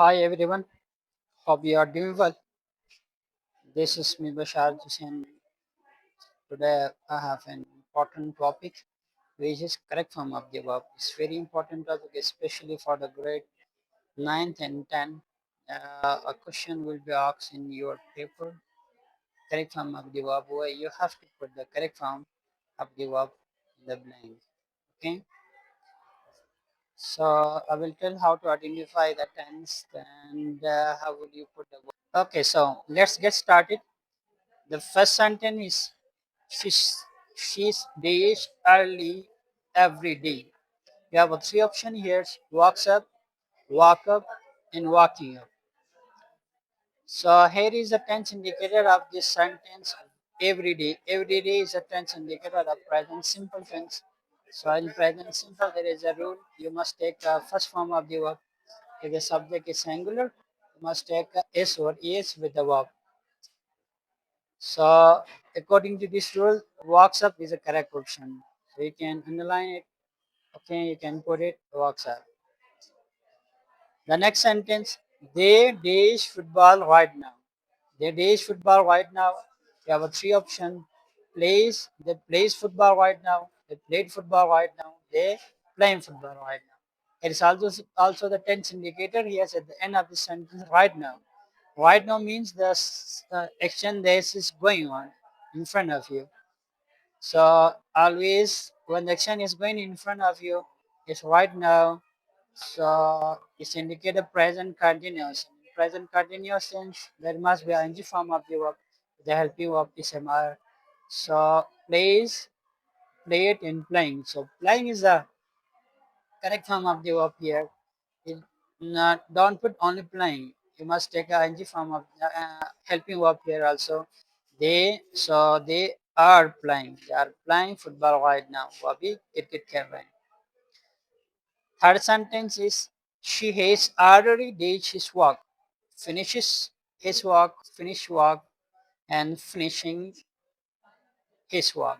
Hi everyone, hope you are doing well. This is me Bashar Hussain. Today I have an important topic which is correct form of the verb. It's very important topic especially for the grade 9th and 10. A question will be asked in your paper, correct form of the verb, where you have to put the correct form of the verb in the blank. Okay, so I will tell how to identify the tense and how will you put the verb. Okay, so let's get started. The first sentence is she's, she's days early every day. You have a three option here: walks up, walk up, and walking up. So here is the tense indicator of this sentence every day. Every day is a tense indicator of present simple tense. So in present simple there is a rule. You must take the first form of the verb. If the subject is singular, you must take a s or es with the verb. So according to this rule, walks up is a correct option. So you can underline it. Okay, you can put it walks up. The next sentence, they dash football right now. They dash football right now. You have a three option. Plays, they plays football right now. They played football right now. They playing football right now. It is also the tense indicator here at the end of the sentence right now. Right now means the action this is going on in front of you. So always when the action is going in front of you, it's right now. So it's indicated present continuous. Present continuous tense, there must be an ing form of the verb, the helping verb is MR. So plays, play it in playing. So playing is the correct form of the verb here. It, not, don't put only playing. You must take a ing form of helping verb here also. They are playing. They are playing football right now. Bobby cricket खेल रहे हैं. Third sentence is she has already did his work. Finishes his work, finish work, and finishing his work.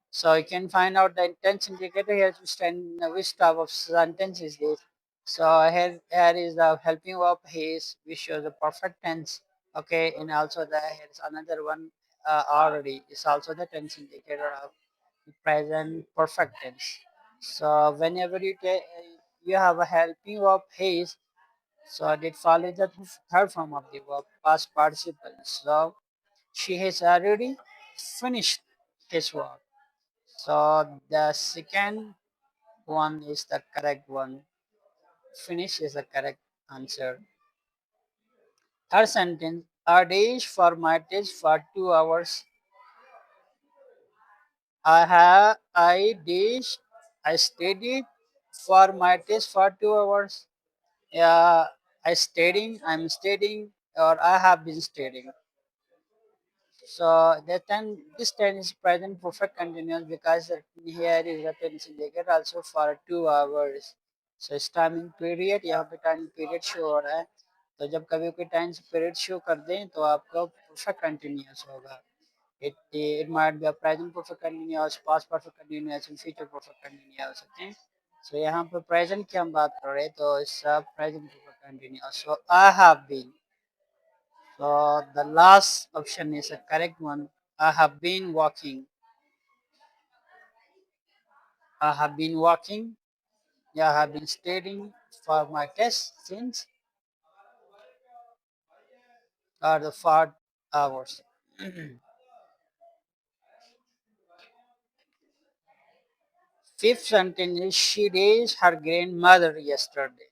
So you can find out the intense indicator here to stand which type of sentence is this. So here is the helping verb his, which shows the perfect tense. Okay, and also here is another one already. It's also the tense indicator of present perfect tense. So whenever you have a helping verb his, so it follows the third form of the verb past participle. So she has already finished his work. So the second one is the correct one. Finish is the correct answer. Third sentence, a days for my test for 2 hours. I studied for my test for 2 hours. Yeah, I'm studying, or I have been studying. So this tense is present perfect continuous because here is a tense indicator also for 2 hours. So इस timing period यहाँ पे time period show हो रहा है. तो जब कभी कोई टाइम पीरियड शो कर दें तो आपका परफेक्ट कंटिन्यूस होगा. It might be a present perfect continuous, past perfect continuous, and future perfect continuous. Okay. So यहाँ पे present की हम बात कर रहे हैं तो इसका present perfect continuous. So I have been. So the last option is a correct one. I have been walking. I have been walking. Yeah, I have been studying for my test since the 4 hours. Fifth sentence is she raised her grandmother yesterday.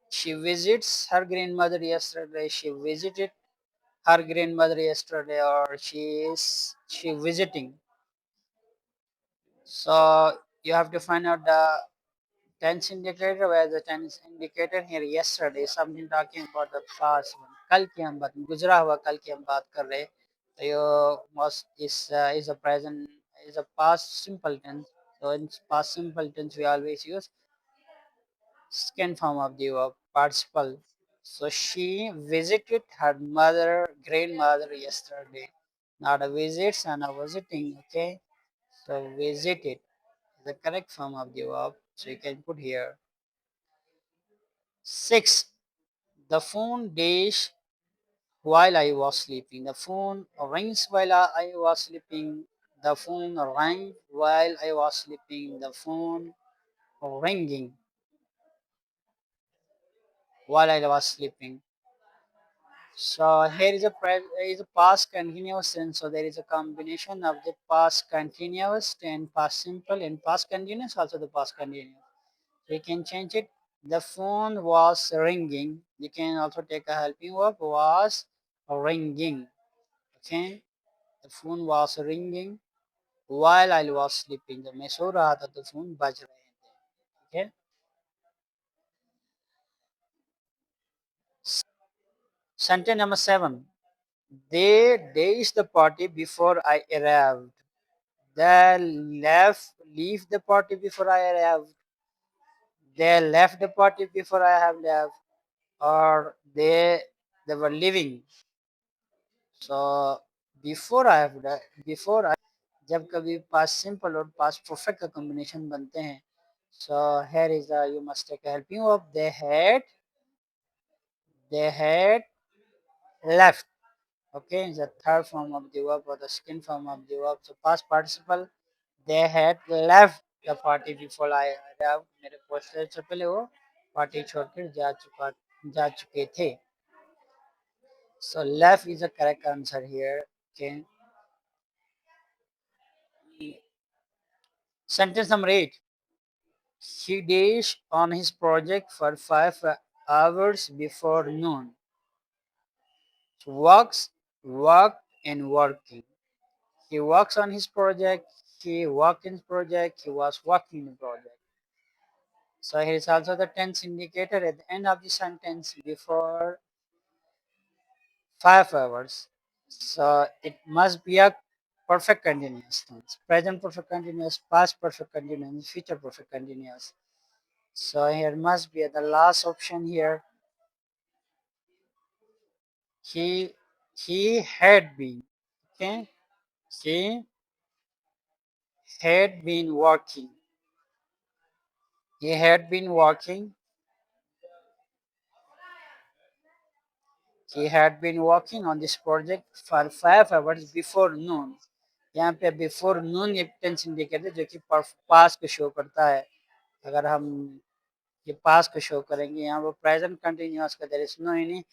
She visits her grandmother yesterday. She visited her grandmother yesterday, or she visiting. So you have to find out the tense indicator, where the tense indicator here yesterday something talking about the past one. कल की हम बात गुजरा हुआ कल की हम बात कर रहे. तो ये must is a present is a past simple tense. So in past simple tense we always use second form of the verb participle. So she visited her grandmother yesterday. Not a visits and a visiting. Okay, so visited is the correct form of the verb. So you can put here. Six. The phone dish while I was sleeping. The phone rings while I was sleeping. The phone rang while I was sleeping. The phone ringing while I was sleeping. So here is a past continuous tense. So there is a combination of the past continuous and past simple and past continuous, also the past continuous. So you can change it. The phone was ringing. You can also take a helping verb was ringing. Okay. The phone was ringing while I was sleeping. जब मैं सो रहा था तो phone बज रहे थे. Okay. Sentence number 7. They ditched the party before I arrived. They leave the party before I arrived. They left the party before I have left, or they were leaving. So before I जब कभी past simple और past perfect का combination बनते हैं, so here is you must take a helping verb. They had left. Okay, the third form of the verb or the second form of the verb. So past participle. They had left the party before I arrived. मेरे poster से पहले वो party छोड़कर जा चुके थे. So left is the correct answer here. Okay. Sentence number 8. He dashed on his project for 5 hours before noon. Works, worked, and working. He works on his project. He worked in project. He was working in project. So here is also the tense indicator at the end of the sentence before 5 hours. So it must be a perfect continuous tense. Present perfect continuous, past perfect continuous, future perfect continuous. So here must be the last option here. He he had been. Okay. He had been working. He had been working. He had been working on this project for 5 hours before noon. यहाँ पे before नून ये tense indicator जो कि पास को show करता है. अगर हम ये पास को शो करेंगे यहाँ वो प्रेजेंट कंटिन्यूअस का there is no any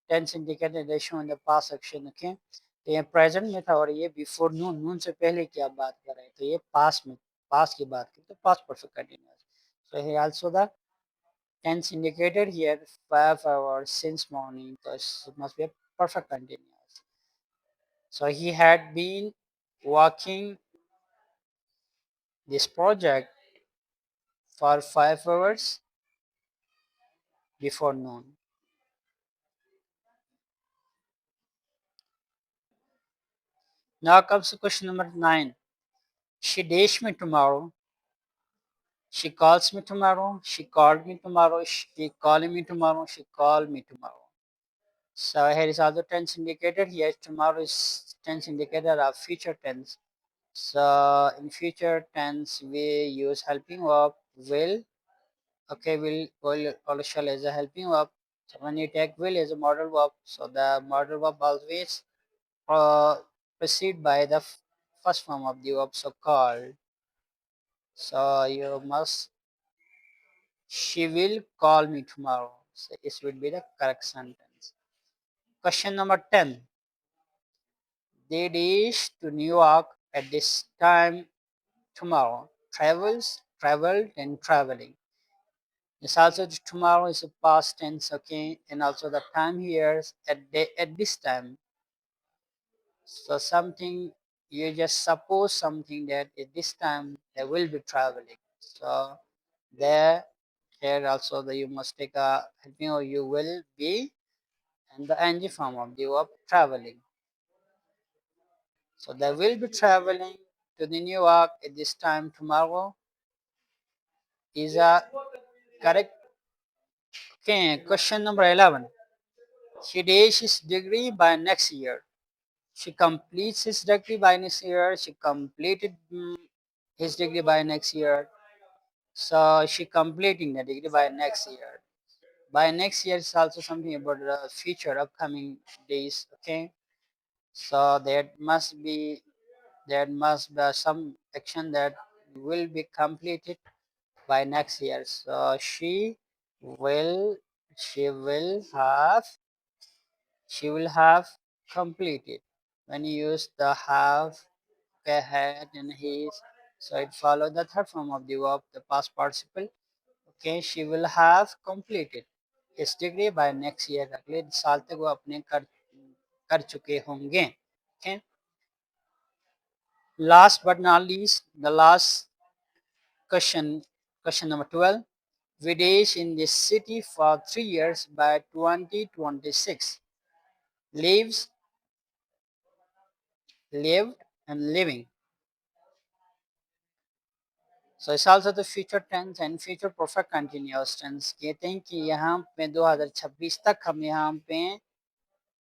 tense indicator they show in the past section. Okay. तो ये प्रेजेंट में था और ये बिफोर नून नून से पहले की आप बात कर रहे हैं तो ये पास्ट में पास्ट की बात करते तो past perfect continuous. So here also the tense indicated here 5 hours since morning, so it must be a perfect continuous. So he had been working this project for 5 hours before noon. Now comes to question number 9. She dates me tomorrow. She calls me tomorrow. She called me tomorrow. She calling me tomorrow. She called me tomorrow. So here is also tense indicated. Here tomorrow is tense indicator of future tense. So in future tense we use helping verb will. Okay, will or shall as a helping verb. So when you take will as a modal verb, so the modal verb always uh, precede by the first form of the verb, so called. So you must, she will call me tomorrow. So this would be the correct sentence. Question number 10. They reach to New York at this time tomorrow. Traveled, and traveling. This also tomorrow is a past tense, okay, and also the time here is at this time. So something you just suppose something that at this time they will be traveling. So there here also the you must take a helping or you will be and the ing form of the verb traveling. So they will be traveling to the New York at this time tomorrow is a correct. Okay, question number 11. He dash his degree by next year. She completes his degree by next year. She completed his degree by next year. So she completing the degree by next year. By next year is also something about the future, upcoming days. Okay, so there must be some action that will be completed by next year. So will she will have completed. When you use the have, okay, had and his, so it follow the third form of the verb, the past participle. Okay, she will have completed his degree by next year. अगले साल तक वो अपने कर चुके होंगे. Okay. Last but not least, the last question number 12. Videsh in the city for 3 years by 2026. Lives, lived, and living. So it's also the future tense and future perfect continuous tense. कहते हैं कि यहाँ पे 2026 तक हम यहाँ पे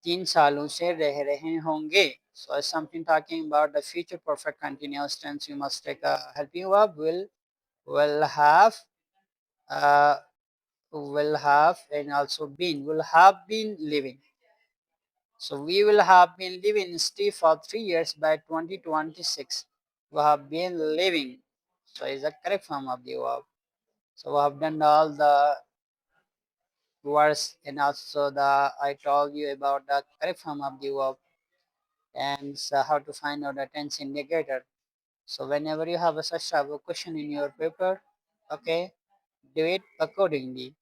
3 सालों से रह रहे होंगे. So it's something talking about the future perfect continuous tense. You must take a helping verb. Will have, uh, and also been. Will have been living. So we will have been living in city for 3 years by 2026. We have been living. So is the correct form of the verb. So we have done all the words, and also I told you about the correct form of the verb, and so how to find out the tense indicator. So whenever you have a such type of question in your paper, okay, do it accordingly.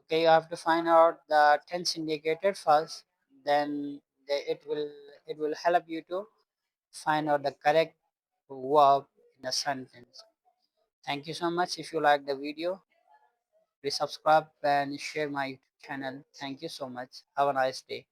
Okay, you have to find out the tense indicator first, then it will help you to find out the correct verb in the sentence. Thank you so much. If you like the video, please subscribe and share my YouTube channel. Thank you so much. Have a nice day.